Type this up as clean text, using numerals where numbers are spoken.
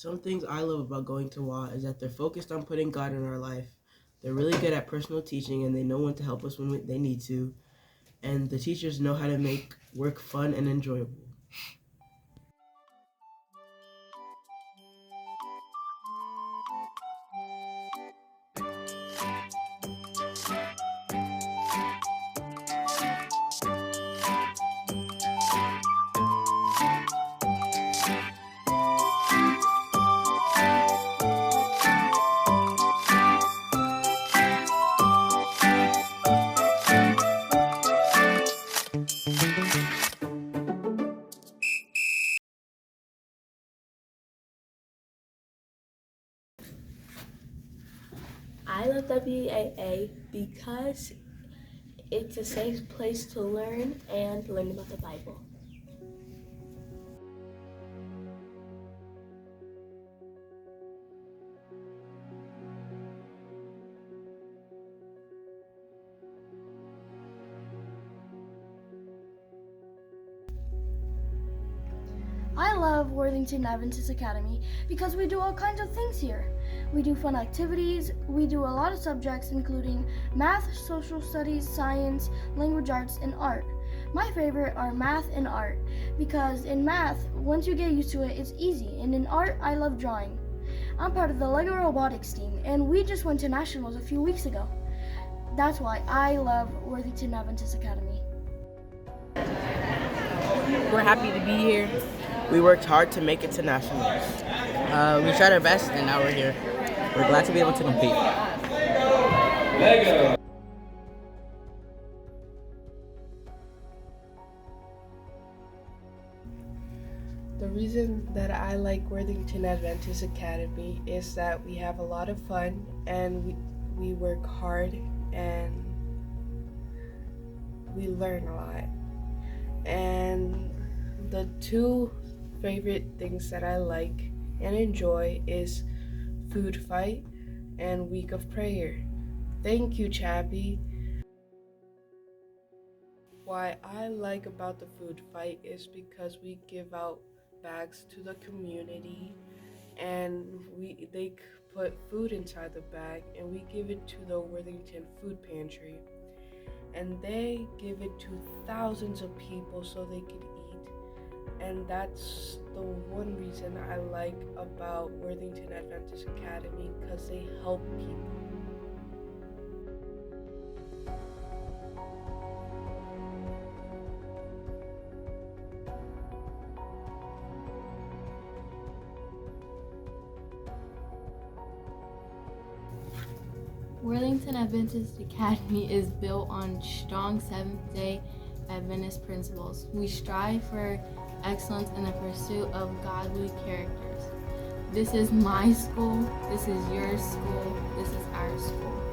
Some things I love about going to WA is that they're focused on putting God in our life. They're really good at personal teaching, and they know when to help us when they need to. And the teachers know how to make work fun and enjoyable. I love WAA because it's a safe place to learn about the Bible. I love Worthington Adventist Academy because we do all kinds of things here. We do fun activities, we do a lot of subjects including math, social studies, science, language arts, and art. My favorite are math and art because in math, once you get used to it, it's easy, and in art, I love drawing. I'm part of the LEGO Robotics team, and we just went to Nationals a few weeks ago. That's why I love Worthington Adventist Academy. We're happy to be here. We worked hard to make it to nationals. We tried our best, and now we're here. We're glad to be able to compete. The reason that I like Worthington Adventist Academy is that we have a lot of fun and we work hard and we learn a lot. And the two favorite things that I like and enjoy is food fight and week of prayer. Thank you, Chappie. Why I like about the food fight is because we give out bags to the community and they put food inside the bag and we give it to the Worthington food pantry and they give it to thousands of people so they could eat, and that's the one reason I like about Worthington Adventist Academy, because they help people. Worthington Adventist Academy is built on strong Seventh-day Adventist principles. We strive for excellence in the pursuit of godly characters. This is my school, this is your school, this is our school.